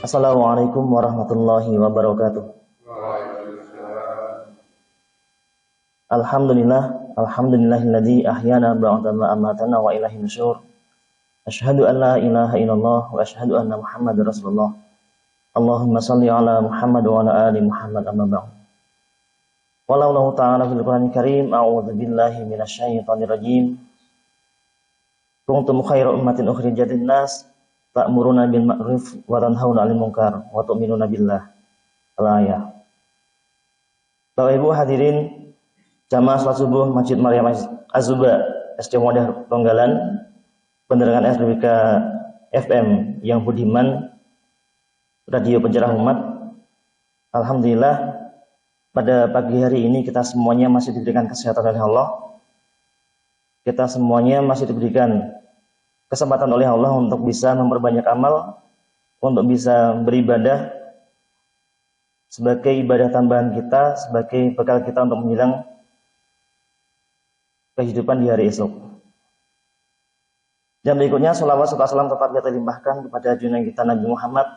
Assalamualaikum warahmatullahi wabarakatuh. Alhamdulillahilladzi ahyana ba'da ma amatana wa ilaihi nusyur. Asyhadu an la ilaha illallah wa asyhadu anna Muhammadar Rasulullah. Allahumma shalli ala Muhammad wa ala ali Muhammad amma ba'd. Qala Allah ta'ala fil Qur'anil Karim, a'udzu billahi minasy syaithanir rajim. Kuntum khairu ummatin ukhrijat lin-nas ta'muruna bil ma'ruf wa tanhauna 'anil munkar wa tu'minuna billah. Al-ayah. Bapak Ibu hadirin jamaah salat subuh Masjid Maryam Az-Zuba SD Muhammadiyah Ronggalan, penerangan RWK FM yang budiman, radio pencerah umat. Alhamdulillah pada pagi hari ini kita semuanya masih diberikan kesehatan oleh Allah. Kita semuanya masih diberikan kesempatan oleh Allah untuk bisa memperbanyak amal, untuk bisa beribadah sebagai ibadah tambahan kita, sebagai bekal kita untuk menjelang kehidupan di hari esok. Dan berikutnya sholawat serta salam tetap kita limpahkan kepada junjungan kita Nabi Muhammad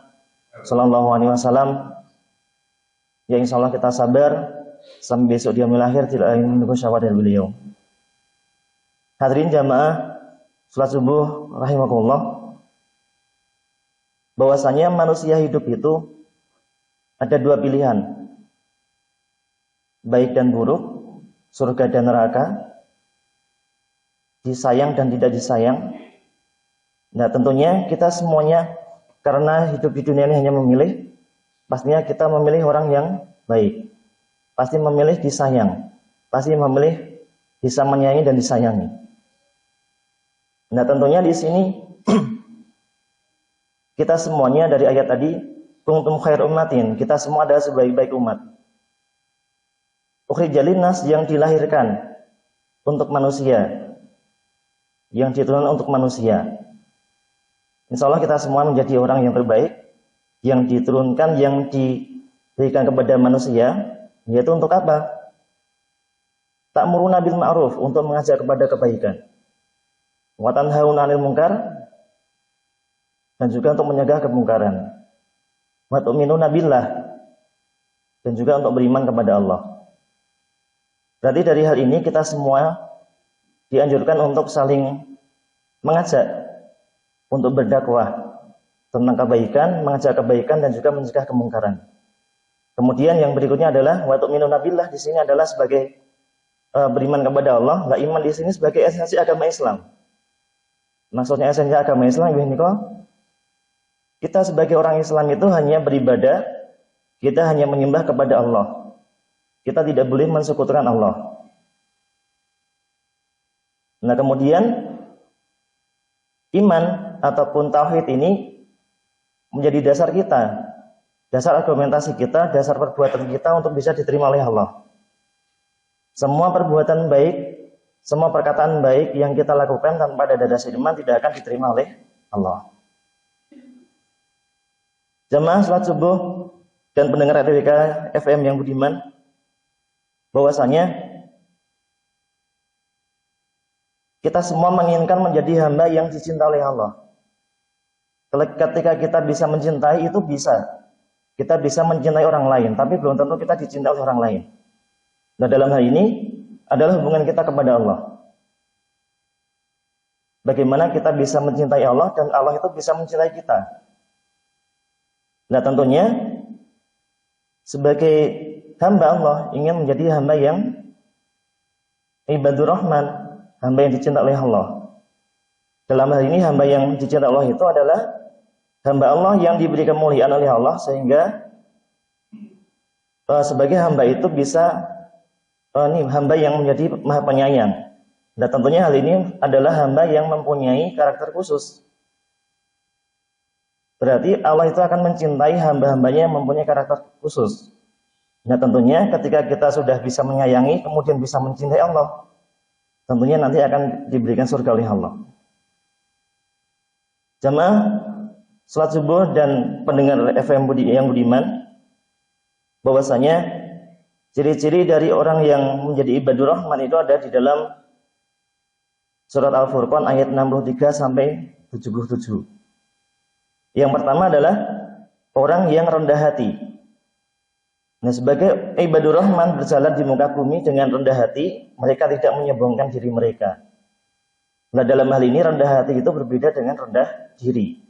Sallallahu Alaihi Wasallam, yang insya Allah kita sabar sampai besok dia melahir tidak ingin menunggu syafaat dari beliau. Hadirin jamaah salat subuh rahimakumullah, bahwasanya manusia hidup itu ada dua pilihan, baik dan buruk, surga dan neraka, disayang dan tidak disayang. Nah tentunya kita semuanya karena hidup di dunia ini hanya memilih, pastinya kita memilih orang yang baik, pasti memilih disayang, pasti memilih bisa menyayangi dan disayangi. Nah tentunya di sini kita semuanya dari ayat tadi, kuntum khairu ummatin, kita semua adalah sebaik-baik umat. Ukhrijat linnas, yang dilahirkan untuk manusia, yang diturunkan untuk manusia. Insya Allah kita semua menjadi orang yang terbaik, yang diturunkan, yang diberikan kepada manusia, yaitu untuk apa? Ta'muruna bil ma'ruf, untuk mengajak kepada kebaikan. Wa tanhauna 'anil munkar, dan juga untuk mencegah kemungkaran. Wa tu'minuna billah, dan juga untuk beriman kepada Allah. Berarti dari hal ini kita semua dianjurkan untuk saling mengajak, untuk berdakwah tentang kebaikan, mengajak kebaikan dan juga mencegah kemungkaran. Kemudian yang berikutnya adalah wa tu'minuna billah, di sini adalah sebagai beriman kepada Allah. Lah iman di sini sebagai esensi agama Islam. Maksudnya esensi agama Islam ini kok kita sebagai orang Islam itu hanya beribadah, kita hanya menyembah kepada Allah. Kita tidak boleh mensekutukan Allah. Nah kemudian iman ataupun tauhid ini menjadi dasar kita, dasar argumentasi kita, dasar perbuatan kita untuk bisa diterima oleh Allah. Semua perbuatan baik, semua perkataan baik yang kita lakukan tanpa ada dasar iman tidak akan diterima oleh Allah. Jamaah salat subuh dan pendengar RWK FM yang budiman, bahwasanya kita semua menginginkan menjadi hamba yang dicintai oleh Allah. Ketika kita bisa mencintai itu bisa. Kita bisa mencintai orang lain, tapi belum tentu kita dicintai oleh orang lain. Nah dalam hal ini adalah hubungan kita kepada Allah. Bagaimana kita bisa mencintai Allah dan Allah itu bisa mencintai kita. Nah tentunya sebagai hamba Allah ingin menjadi hamba yang ibadur rahman, hamba yang dicintai oleh Allah. Dalam hal ini hamba yang dicintai Allah itu adalah hamba Allah yang diberi kemuliaan oleh Allah, sehingga sebagai hamba itu bisa hamba yang menjadi maha penyayang. Dan tentunya hal ini adalah hamba yang mempunyai karakter khusus. Berarti Allah itu akan mencintai hamba-hambanya yang mempunyai karakter khusus. Nah tentunya ketika kita sudah bisa menyayangi, kemudian bisa mencintai Allah, tentunya nanti akan diberikan surga oleh Allah. Jamaah salat subuh dan pendengar FM yang budiman, bahwasanya ciri-ciri dari orang yang menjadi ibadur rahman itu ada di dalam surat Al-Furqan ayat 63 sampai 77. Yang pertama adalah orang yang rendah hati. Nah, sebagai ibadur rahman berjalan di muka bumi dengan rendah hati, mereka tidak menyombongkan diri mereka. Nah, dalam hal ini rendah hati itu berbeda dengan rendah diri.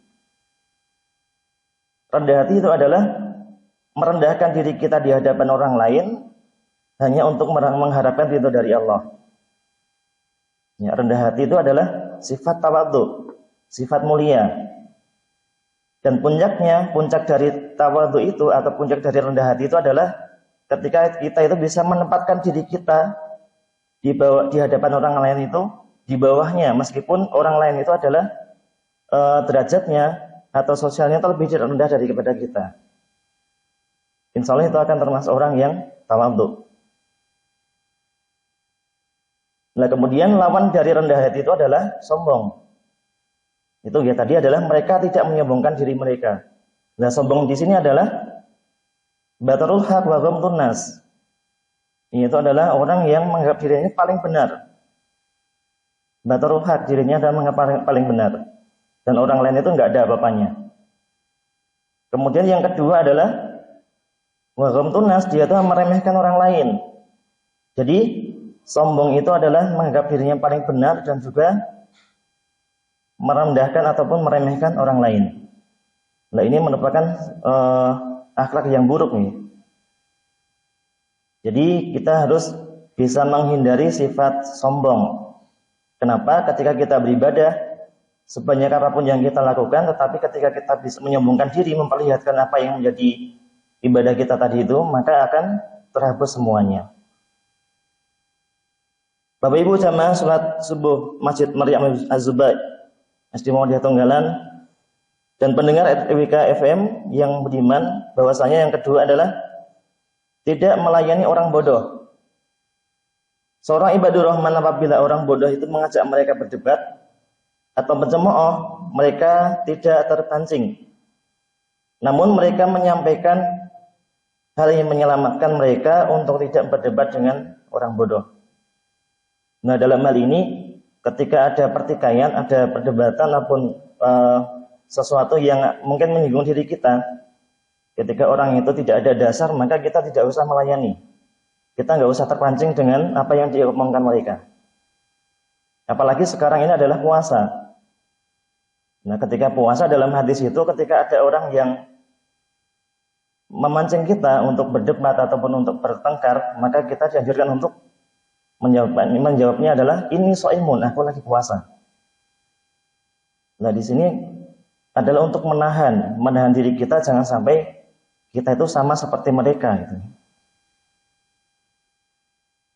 Rendah hati itu adalah merendahkan diri kita di hadapan orang lain hanya untuk mengharapkan ridho dari Allah. Ya, rendah hati itu adalah sifat tawadhu, sifat mulia. Dan puncak dari tawadhu itu atau puncak dari rendah hati itu adalah ketika kita itu bisa menempatkan diri kita di hadapan orang lain itu di bawahnya, meskipun orang lain itu adalah derajatnya atau sosialnya itu lebih rendah daripada kita. Insya Allah itu akan termasuk orang yang tawadhu. Nah, kemudian lawan dari rendah hati itu adalah sombong. Itu ya tadi adalah mereka tidak menyombongkan diri mereka. Nah, sombong di sini adalah batarul haq wa ghamtun nas. Itu adalah orang yang menganggap dirinya paling benar. Batarul haq, dirinya adalah menganggap paling benar. Dan orang lain itu enggak ada apa-apanya. Kemudian yang kedua adalah wa ghamtun nas, dia itu meremehkan orang lain. Jadi sombong itu adalah menganggap dirinya paling benar dan juga merendahkan ataupun meremehkan orang lain. Nah, ini merupakan akhlak yang buruk nih. Jadi kita harus bisa menghindari sifat sombong. Kenapa? Ketika kita beribadah, sebanyak apapun yang kita lakukan, tetapi ketika kita bisa menyombongkan diri, memperlihatkan apa yang menjadi ibadah kita tadi itu, maka akan terhapus semuanya. Bapak Ibu jamaah salat subuh Masjid Maryam Az-Zubair SD Muhammadiyah Tonggalan dan pendengar RWK FM yang beriman, bahwasanya yang kedua adalah tidak melayani orang bodoh. Seorang ibadur rahman apabila orang bodoh itu mengajak mereka berdebat atau mencemooh, mereka tidak terpancing. Namun mereka menyampaikan hal yang menyelamatkan mereka untuk tidak berdebat dengan orang bodoh. Nah, dalam hal ini ketika ada pertikaian, ada perdebatan ataupun sesuatu yang mungkin menyinggung diri kita, ketika orang itu tidak ada dasar, maka kita tidak usah melayani. Kita nggak usah terpancing dengan apa yang diomongkan mereka. Apalagi sekarang ini adalah puasa. Nah, ketika puasa dalam hadis itu, ketika ada orang yang memancing kita untuk berdebat ataupun untuk bertengkar, maka kita dianjurkan untuk menjawabnya adalah ini shaimun, aku lagi puasa. Nah, di sini adalah untuk menahan diri kita jangan sampai kita itu sama seperti mereka gitu.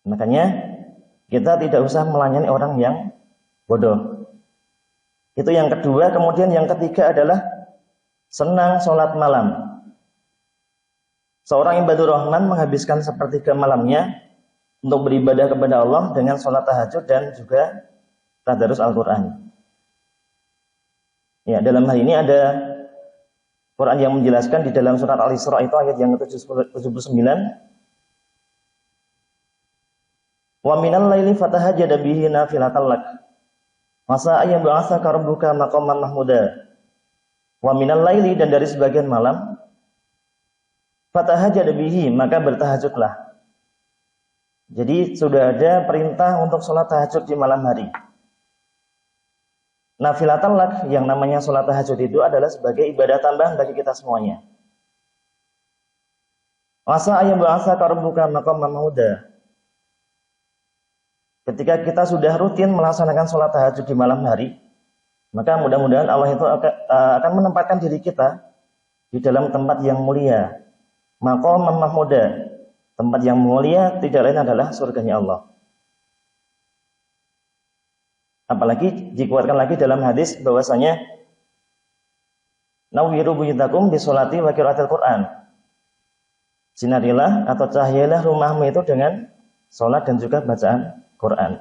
Makanya kita tidak usah melayani orang yang bodoh. Itu yang kedua. Kemudian yang ketiga adalah senang sholat malam. Seorang ibadur rahman menghabiskan sepertiga malamnya untuk beribadah kepada Allah dengan sholat tahajud dan juga tadarus Al-Quran. Ya, dalam hal ini ada Quran yang menjelaskan di dalam surat Al-Isra itu ayat yang ke-79. Wa minal laili fatahajjad bihi nafilatan lak. Masa ayam ba'atsaka rabbuka maqaman mahmuda. Wa minal laili, dan dari sebagian malam, fatahajjad bihi, maka bertahajudlah. Jadi sudah ada perintah untuk sholat tahajud di malam hari. Nafilatan lak, yang namanya sholat tahajud itu adalah sebagai ibadah tambahan bagi kita semuanya. Masa ayam ba'atsaka rabbuka maqaman mahmuda. Ketika kita sudah rutin melaksanakan sholat tahajud di malam hari, maka mudah-mudahan Allah itu akan menempatkan diri kita di dalam tempat yang mulia. Maqaman mahmuda, tempat yang mulia tidak lain adalah surganya Allah. Apalagi dikuatkan lagi dalam hadis bahwasanya nawwiru buyutakum bisolati wa qiraatil Quran. Sinarilah atau cahayalah rumahmu itu dengan sholat dan juga bacaan Quran.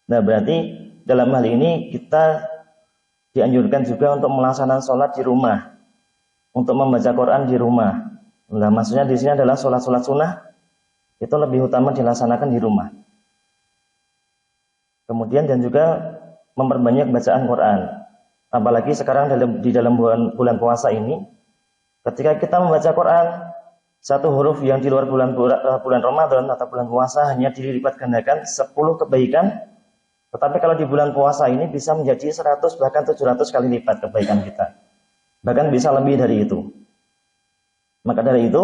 Nah, berarti dalam hal ini kita dianjurkan juga untuk melaksanakan sholat di rumah, untuk membaca Quran di rumah. Nah, maksudnya di sini adalah sholat-sholat sunnah itu lebih utama dilaksanakan di rumah. Kemudian dan juga memperbanyak bacaan Quran. Apalagi sekarang di dalam bulan puasa ini, Ketika kita membaca Quran, satu huruf yang di luar bulan Ramadan atau bulan puasa hanya dilipat gandakan 10 kebaikan. Tetapi kalau di bulan puasa ini bisa menjadi 100 bahkan 700 kali lipat kebaikan kita. Bahkan bisa lebih dari itu. Maka dari itu,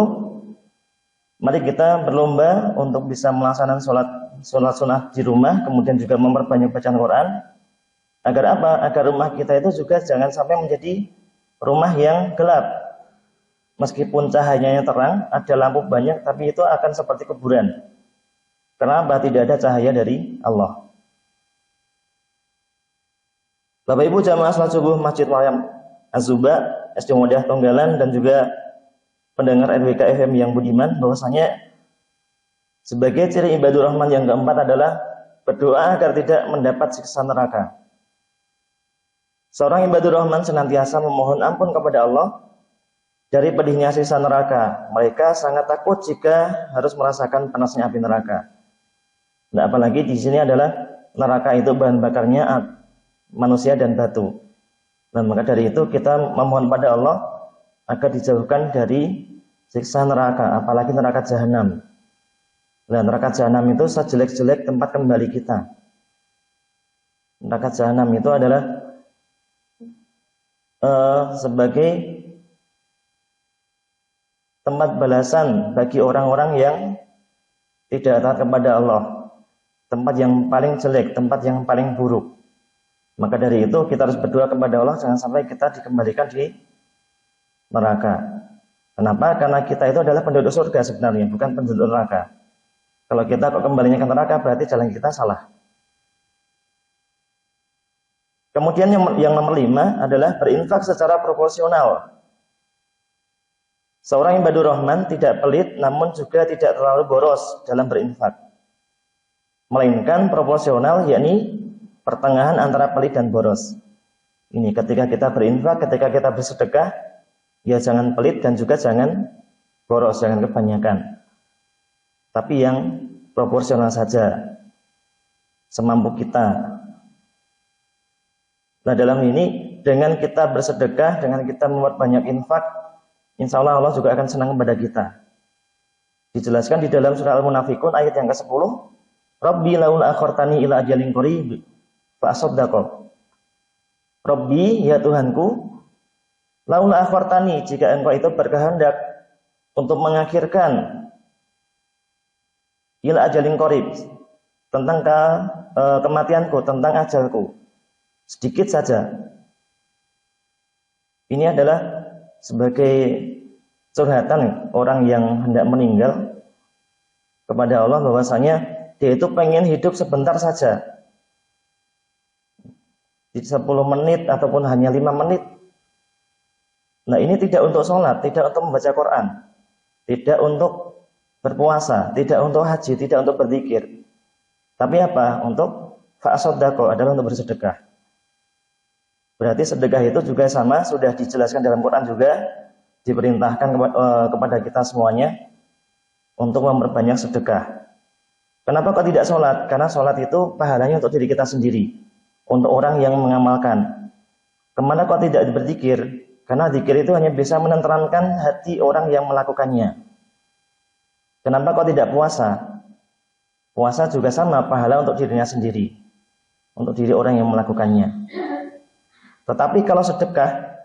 mari kita berlomba untuk bisa melaksanakan sholat sunnah di rumah, kemudian juga memperbanyak bacaan Quran. Agar apa? Agar rumah kita itu juga jangan sampai menjadi rumah yang gelap. Meskipun cahayanya terang, ada lampu banyak, tapi itu akan seperti kuburan. Kenapa? Tidak ada cahaya dari Allah. Bapak Ibu jamaah salat subuh Masjid Maryam Az-Zuba, SD Mudah Tonggalan, dan juga pendengar RWK FM yang budiman, bahwasanya sebagai ciri ibadur rahman yang keempat adalah berdoa agar tidak mendapat siksa neraka. Seorang ibadur rahman senantiasa memohon ampun kepada Allah dari pedihnya siksa neraka. Mereka sangat takut jika harus merasakan panasnya api neraka. Nah, apalagi di sini adalah neraka itu bahan bakarnya manusia dan batu. Nah, maka dari itu kita memohon pada Allah agar dijauhkan dari siksa neraka, apalagi neraka jahanam. Nah, neraka jahanam itu sejelek-jelek tempat kembali kita. Neraka jahanam itu adalah sebagai tempat balasan bagi orang-orang yang tidak taat kepada Allah. Tempat yang paling jelek, tempat yang paling buruk. Maka dari itu kita harus berdoa kepada Allah jangan sampai kita dikembalikan di neraka. Kenapa? Karena kita itu adalah penduduk surga sebenarnya, bukan penduduk neraka. Kalau kita kok kembalinya ke neraka, berarti jalan kita salah. Kemudian yang nomor 5 adalah berinfak secara proporsional. Seorang ibadur rahman tidak pelit namun juga tidak terlalu boros dalam berinfak. Melainkan proporsional, yakni pertengahan antara pelit dan boros. Ini ketika kita berinfak, ketika kita bersedekah, ya jangan pelit dan juga jangan boros, jangan kebanyakan. Tapi yang proporsional saja, semampu kita. Nah, dalam ini dengan kita bersedekah, dengan kita membuat banyak infak, insya Allah Allah juga akan senang kepada kita. Dijelaskan di dalam surah Al-Munafikun ayat yang ke-10, Rabbi laula akhartani ila ajalin qarib fa asaddaq. Rabbi, ya Tuhanku, laula akhartani, jika engkau itu berkehendak untuk mengakhirkan ila ajalin qarib, tentang kematianku, tentang ajalku, sedikit saja. Ini adalah sebagai curhatan orang yang hendak meninggal kepada Allah, bahwasanya dia itu pengen hidup sebentar saja, di 10 menit ataupun hanya 5 menit. Nah, ini tidak untuk sholat, tidak untuk membaca Quran, tidak untuk berpuasa, tidak untuk haji, tidak untuk berzikir. Tapi apa? Untuk fa'asoddaqo, adalah untuk bersedekah. Berarti sedekah itu juga sama, sudah dijelaskan dalam Quran juga, diperintahkan kepada kita semuanya untuk memperbanyak sedekah. Kenapa kok tidak sholat? Karena sholat itu pahalanya untuk diri kita sendiri, untuk orang yang mengamalkan. Kemana kok tidak berzikir? Karena zikir itu hanya bisa menenteramkan hati orang yang melakukannya. Kenapa kok tidak puasa? Puasa juga sama, pahala untuk dirinya sendiri, untuk diri orang yang melakukannya. Tetapi kalau sedekah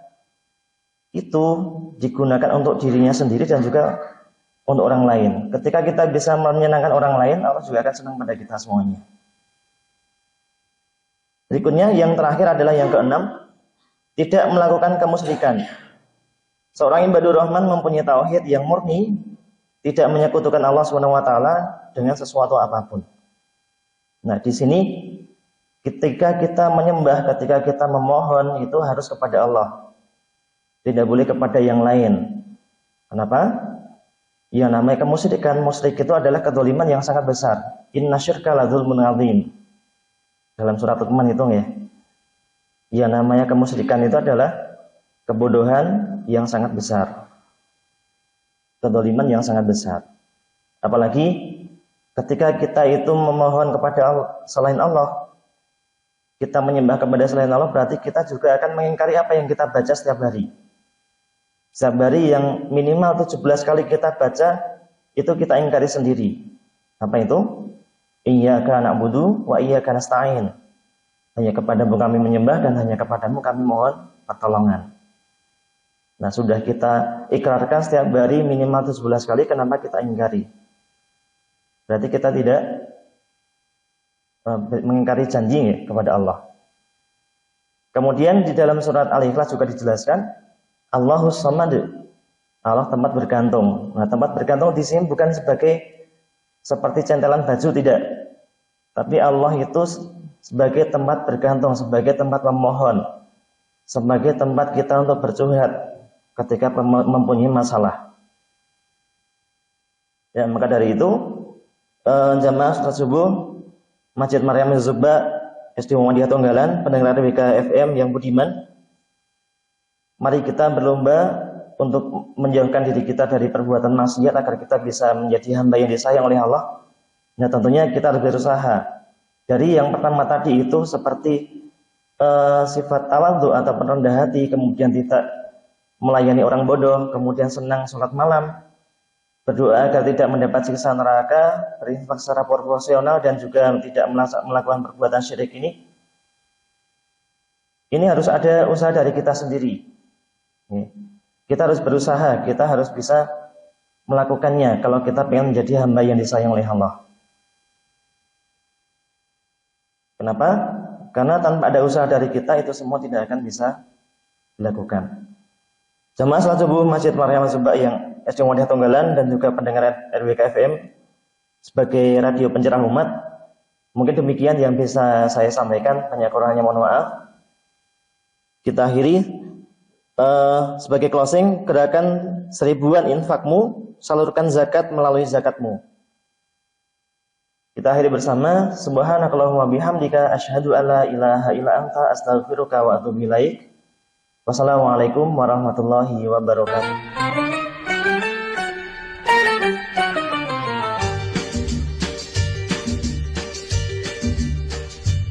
itu digunakan untuk dirinya sendiri dan juga untuk orang lain. Ketika kita bisa menyenangkan orang lain, Allah juga akan senang pada kita semuanya. Berikutnya yang terakhir adalah yang keenam, tidak melakukan kemusyrikan. Seorang ibadur rahman mempunyai tauhid yang murni, tidak menyekutukan Allah SWT dengan sesuatu apapun. Nah, di sini ketika kita menyembah, ketika kita memohon, itu harus kepada Allah. Tidak boleh kepada yang lain. Kenapa? Ya, namanya kemusyrikan. Musyrik itu adalah kedzaliman yang sangat besar. Inna syirka la dzulmun adzim. Dalam surat Luqman itu ya. Ya, namanya kemusyrikan itu adalah kebodohan yang sangat besar. Kedzaliman yang sangat besar. Apalagi ketika kita itu memohon kepada Allah, selain Allah, kita menyembah kepada selain Allah, berarti kita juga akan mengingkari apa yang kita baca setiap hari. Setiap hari yang minimal 17 kali kita baca, itu kita ingkari sendiri. Apa itu? Iyyaka na'budu wa iyyaka nasta'in. Hanya kepadamu kami menyembah dan hanya kepadamu kami mohon pertolongan. Nah, sudah kita ikrarkan setiap hari minimal 17 kali, kenapa kita ingkari? Berarti kita tidak mengingkari janji ya, kepada Allah. Kemudian di dalam surat Al-Ikhlas juga dijelaskan Allahus Samad. Allah tempat bergantung. Nah, tempat bergantung di sini bukan sebagai seperti centelan baju, tidak. Tapi Allah itu sebagai tempat bergantung, sebagai tempat memohon, sebagai tempat kita untuk bercurhat ketika mempunyai masalah. Ya, maka dari itu jamaah salat subuh Masjid Maryam Az-Zuhba SD Muhammadiyah Tonggalan, pendengar WK FM yang budiman, mari kita berlomba untuk menjauhkan diri kita dari perbuatan maksiat agar kita bisa menjadi hamba yang disayang oleh Allah. Nah, tentunya kita harus berusaha. Dari yang pertama tadi itu seperti sifat tawadhu atau rendah hati, kemudian tidak melayani orang bodoh, kemudian senang sholat malam, berdoa agar tidak mendapat siksa neraka, berinfak secara proporsional, dan juga tidak melakukan perbuatan syirik ini. Ini harus ada usaha dari kita sendiri. Kita harus berusaha, kita harus bisa melakukannya kalau kita ingin menjadi hamba yang disayang oleh Allah. Kenapa? Karena tanpa ada usaha dari kita, itu semua tidak akan bisa dilakukan. Jamaah salat subuh Masjid Maryam Az-Zuhba yang SD Muhammadiyah Tonggalan dan juga pendengar RWK FM sebagai radio pencerah umat, mungkin demikian yang bisa saya sampaikan. Banyak kurangnya mohon maaf. Kita akhiri sebagai closing, gerakan 1000-an infakmu, salurkan zakat melalui zakatmu. Kita akhiri bersama. Subhanakallahumma bihamdika asyhadu alla ilaha illa anta astaghfiruka wa atubu ilaik. Wassalamualaikum warahmatullahi wabarakatuh.